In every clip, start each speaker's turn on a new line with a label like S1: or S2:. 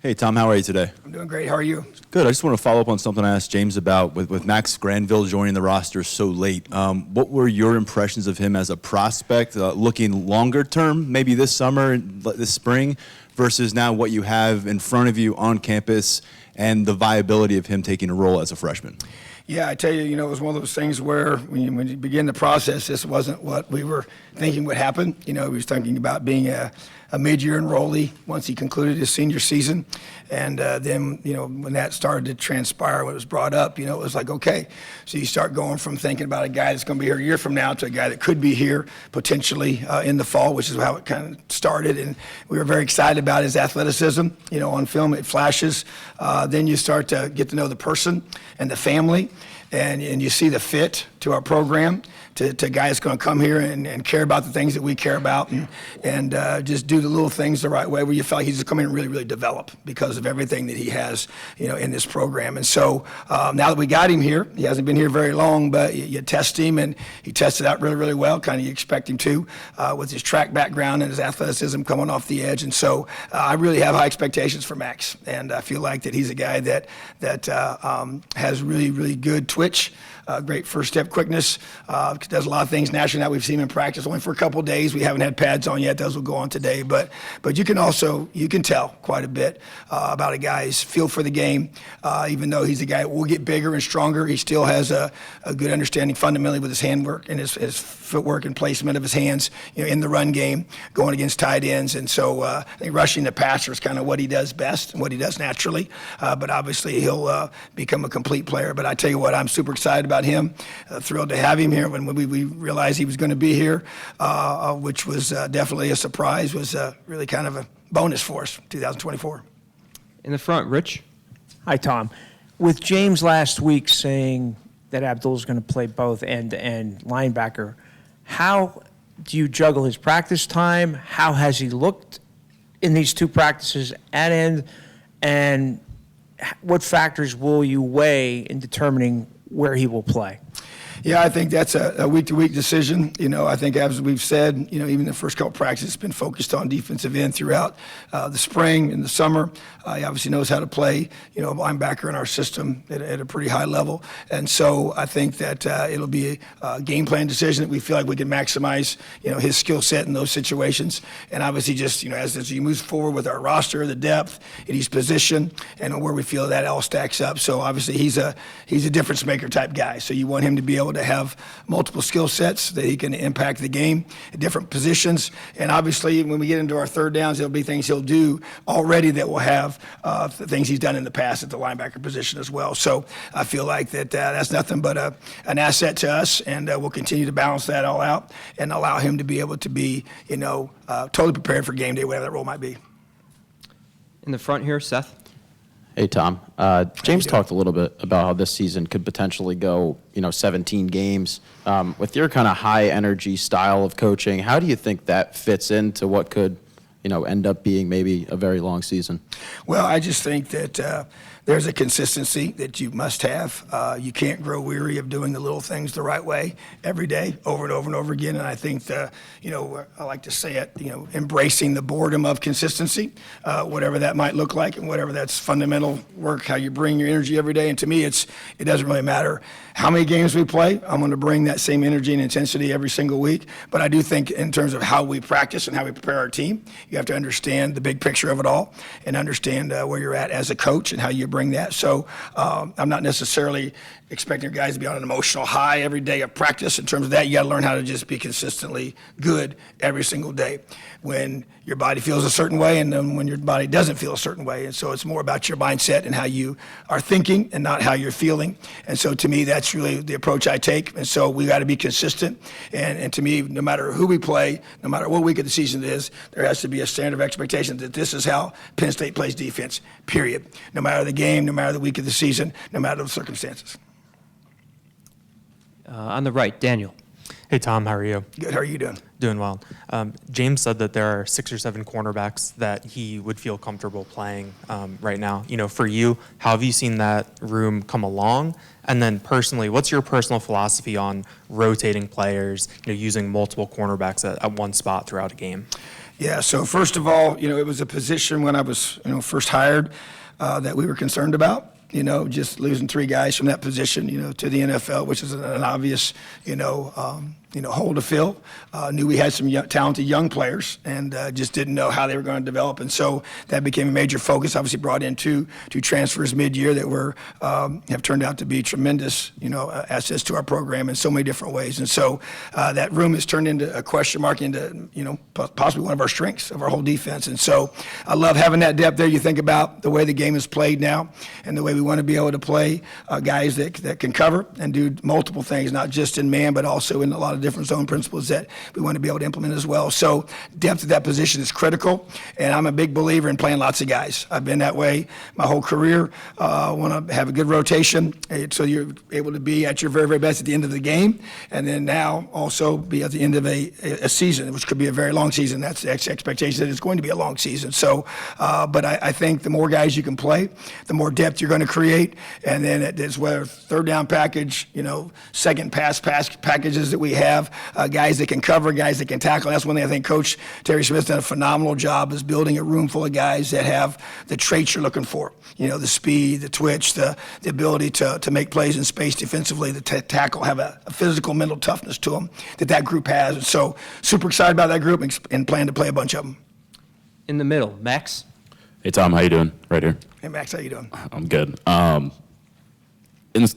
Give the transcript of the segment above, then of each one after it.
S1: Hey, Tom, how are you today?
S2: I'm doing great. How are you?
S1: Good. I just want to follow up on something I asked James about with Max Granville joining the roster so late. What were your impressions of him as a prospect, looking longer term, maybe this summer, this spring, versus now what you have in front of you on campus and the viability of him taking a role as a freshman?
S2: Yeah, I tell you, it was one of those things where when you begin the process, this wasn't what we were thinking would happen. He was thinking about being a mid-year enrollee once he concluded his senior season. And then, when that started to transpire, when it was brought up, it was like, okay. So you start going from thinking about a guy that's going to be here a year from now to a guy that could be here potentially in the fall, which is how it kind of started. And we were very excited about his athleticism. On film, it flashes. Then you start to get to know the person and the family. And you see the fit to our program, to a guy that's going to come here and care about the things that we care about and just do the little things the right way, where you feel like he's just come in and really, really develop because of everything that he has, in this program. And so now that we got him here, he hasn't been here very long, but you test him, and he tested out really, really well, kind of you expect him to, with his track background and his athleticism coming off the edge. And so I really have high expectations for Max, and I feel like that he's a guy that has really, really good twitch, great first step quickness, does a lot of things naturally. Now we've seen him in practice only for a couple of days. We haven't had pads on yet. Those will go on today. But you can tell quite a bit about a guy's feel for the game. Even though he's a guy that will get bigger and stronger, he still has a good understanding fundamentally with his handwork and his footwork and placement of his hands, in the run game, going against tight ends. And so I think rushing the passer is kind of what he does best and what he does naturally. But obviously he'll become a complete player. But I tell you what, I'm super excited about him. Thrilled to have him here. When we realized he was going to be here, which was definitely a surprise, was really kind of a bonus for us, 2024.
S3: In the front, Rich.
S4: Hi, Tom. With James last week saying that Abdul's going to play both end-to-end linebacker, how do you juggle his practice time? How has he looked in these two practices at end? And what factors will you weigh in determining where he will play?
S2: Yeah, I think that's a week-to-week decision. I think as we've said, even the first couple practices been focused on defensive end throughout the spring and the summer. He obviously knows how to play, a linebacker in our system at a pretty high level. And so I think that it'll be a game plan decision that we feel like we can maximize, his skill set in those situations. And obviously just, as he moves forward with our roster, the depth in his position and where we feel that all stacks up. So obviously he's a difference maker type guy. So you want him to be able to have multiple skill sets that he can impact the game at different positions. And obviously when we get into our third downs, there'll be things he'll do already that will have things he's done in the past at the linebacker position as well. So I feel like that's nothing but an asset to us, and we'll continue to balance that all out and allow him to be able to be, totally prepared for game day, whatever that role might be.
S3: In the front here, Seth.
S5: Hey, Tom. James talked a little bit about how this season could potentially go, 17 games. With your kind of high-energy style of coaching, how do you think that fits into what could, end up being maybe a very long season?
S2: Well, I just think that there's a consistency that you must have. You can't grow weary of doing the little things the right way every day, over and over and over again. And I think, I like to say it, embracing the boredom of consistency, whatever that might look like and whatever that's fundamental work, how you bring your energy every day. And to me, it doesn't really matter how many games we play. I'm going to bring that same energy and intensity every single week. But I do think in terms of how we practice and how we prepare our team, you have to understand the big picture of it all and understand where you're at as a coach and how you bring that. So I'm not necessarily expecting guys to be on an emotional high every day of practice. In terms of that, you got to learn how to just be consistently good every single day when your body feels a certain way and then when your body doesn't feel a certain way. And so it's more about your mindset and how you are thinking and not how you're feeling. And so to me, that's really the approach I take. And so we got to be consistent. And to me, no matter who we play, no matter what week of the season it is, there has to be a standard of expectation that this is how Penn State plays defense, period. No matter the game, no matter the week of the season, no matter the circumstances.
S3: On the right, Daniel.
S6: Hey, Tom, how are you?
S2: Good, how are you doing?
S6: Doing well. James said that there are 6 or 7 cornerbacks that he would feel comfortable playing right now. For you, how have you seen that room come along? And then personally, what's your personal philosophy on rotating players, using multiple cornerbacks at one spot throughout a game?
S2: Yeah, so first of all, it was a position when I was, first hired that we were concerned about. Just losing 3 guys from that position, to the NFL, which is an obvious, hole to fill. Knew we had some talented young players and just didn't know how they were going to develop. And so that became a major focus. Obviously brought in two transfers mid-year that were have turned out to be tremendous, assets to our program in so many different ways. And so that room has turned into a question mark into, possibly one of our strengths of our whole defense. And so I love having that depth there. You think about the way the game is played now and the way we want to be able to play guys that can cover and do multiple things, not just in man, but also in a lot of different zone principles that we want to be able to implement as well. So depth of that position is critical, and I'm a big believer in playing lots of guys. I've been that way my whole career. Want to have a good rotation so you're able to be at your very, very best at the end of the game, and then now also be at the end of a season, which could be a very long season. That's the expectation that it's going to be a long season. So, but I think the more guys you can play, the more depth you're going to create, and then it's whether third down package, second pass packages that we have, guys that can cover, guys that can tackle. That's one thing I think Coach Terry Smith's done a phenomenal job is building a room full of guys that have the traits you're looking for. The speed, the twitch, the ability to make plays in space defensively, the tackle, have a physical, mental toughness to them that group has. And so super excited about that group and plan to play a bunch of them.
S3: In the middle, Max.
S7: Hey, Tom, how you doing? Right here.
S2: Hey, Max, how you doing?
S7: I'm good.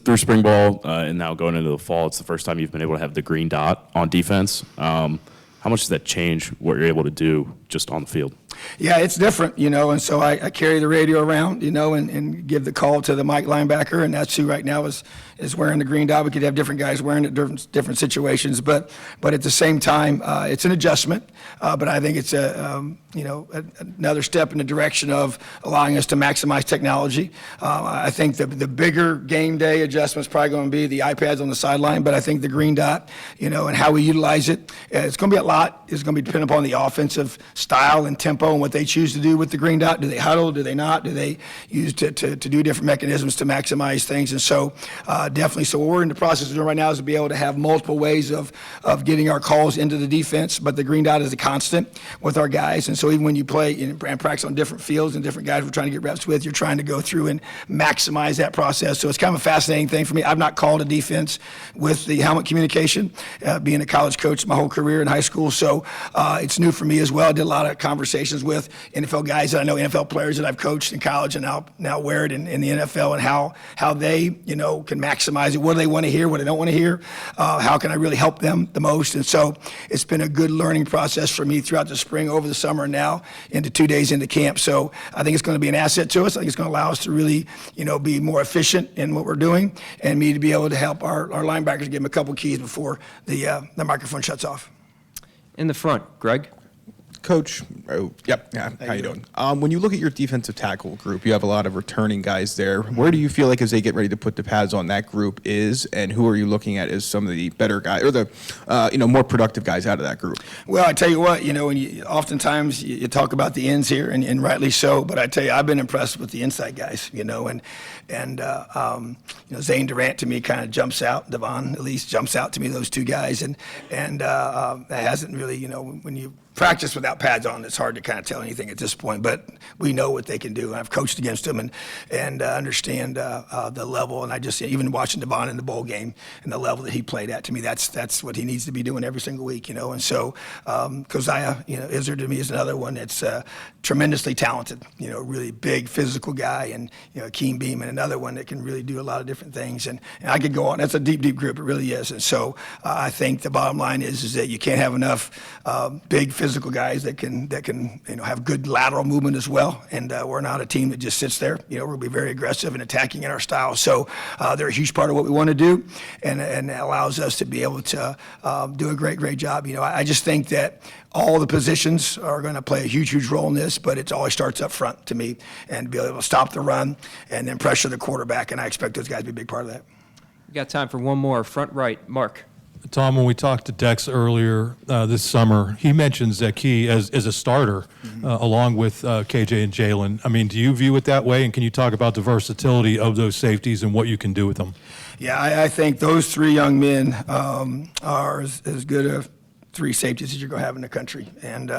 S7: Through spring ball and now going into the fall, it's the first time you've been able to have the green dot on defense. How much does that change what you're able to do just on the field?
S2: Yeah, it's different, and so I carry the radio around, and give the call to the Mike linebacker, and that's who right now is wearing the green dot. We could have different guys wearing it in different situations, but at the same time, it's an adjustment, but I think it's another step in the direction of allowing us to maximize technology. I think the bigger game day adjustment is probably going to be the iPads on the sideline, but I think the green dot, and how we utilize it, it's going to be a lot. It's going to be dependent upon the offensive style and tempo and what they choose to do with the green dot. Do they huddle? Do they not? Do they use to do different mechanisms to maximize things? And so definitely, so what we're in the process of doing right now is to be able to have multiple ways of getting our calls into the defense, but the green dot is a constant with our guys. And so even when you play and practice on different fields and different guys we're trying to get reps with, you're trying to go through and maximize that process. So it's kind of a fascinating thing for me. I've not called a defense with the helmet communication, being a college coach my whole career in high school. So it's new for me as well. I did a lot of conversations with NFL guys that I know, NFL players that I've coached in college and now wear it in the NFL, and how they, can maximize it. What do they want to hear? What they don't want to hear? How can I really help them the most? And so it's been a good learning process for me throughout the spring, over the summer, and now into 2 days into camp. So I think it's going to be an asset to us. I think it's going to allow us to really, be more efficient in what we're doing, and me to be able to help our linebackers give them a couple keys before the microphone shuts off.
S3: In the front, Greg.
S8: Coach, how you doing? When you look at your defensive tackle group, you have a lot of returning guys there. Where do you feel like as they get ready to put the pads on that group is, and who are you looking at as some of the better guys or the more productive guys out of that group?
S2: Well, I tell you what, when oftentimes you talk about the ends here, and rightly so, but I tell you, I've been impressed with the inside guys, and Zane Durant to me kind of jumps out. Devon at least jumps out to me, those two guys, and that hasn't really, when you practice without pads on, it's hard to kind of tell anything at this point, but we know what they can do. I've coached against them and understand the level, and I just, even watching Devon in the bowl game and the level that he played at, to me, that's what he needs to be doing every single week, and so Keziah, Izzard to me is another one that's tremendously talented, really big physical guy, and Keem Beeman, another one that can really do a lot of different things, and I could go on. That's a deep group, it really is. And so I think the bottom line is that you can't have enough big physical guys that can have good lateral movement as well, and we're not a team that just sits there. We'll be very aggressive and attacking in our style, so they're a huge part of what we want to do, and it allows us to be able to do a great job. I just think that all the positions are going to play a huge role in this, but it always starts up front to me, and be able to stop the run and then pressure the quarterback, and I expect those guys to be a big part of that.
S3: We got time for one more. Front right, Mark.
S9: Tom, when we talked to Dex earlier this summer, he mentions that Key as a starter along with KJ and Jalen. I mean, do you view it that way? And can you talk about the versatility of those safeties and what you can do with them?
S2: Yeah, I think those three young men are as good three safeties that you're going to have in the country, and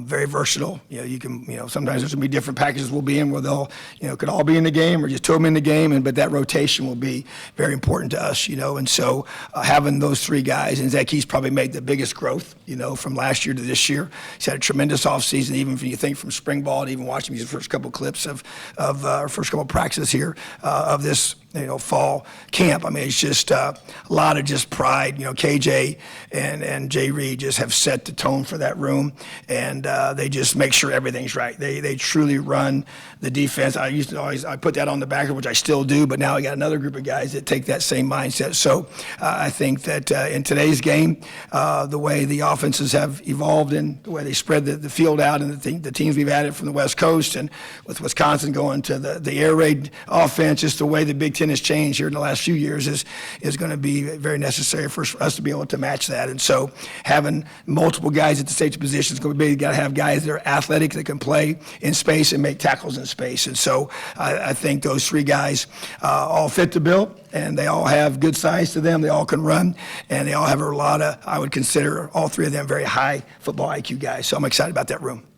S2: very versatile. You can, sometimes there's going to be different packages we'll be in where they'll, could all be in the game or just two of them in the game, but that rotation will be very important to us, and so having those three guys, and Zeke's probably made the biggest growth, from last year to this year. He's had a tremendous offseason, even if you think from spring ball and even watching his first couple clips of our first couple practices here of this fall camp. I mean, it's just a lot of just pride. KJ and Jay Reed just have set the tone for that room, and they just make sure everything's right. They truly run the defense. I used to always put that on the back, which I still do, but now I got another group of guys that take that same mindset. So I think that in today's game, the way the offenses have evolved and the way they spread the field out, and the teams we've added from the West Coast, and with Wisconsin going to the air raid offense, just the way the Big Ten has changed here in the last few years is going to be very necessary for us to be able to match that. And so having multiple guys at the safety position is going to be, you got to have guys that are athletic, that can play in space and make tackles in space. And so I think those three guys all fit the bill, and they all have good size to them. They all can run, and they all have a lot of, I would consider all three of them very high football IQ guys. So I'm excited about that room.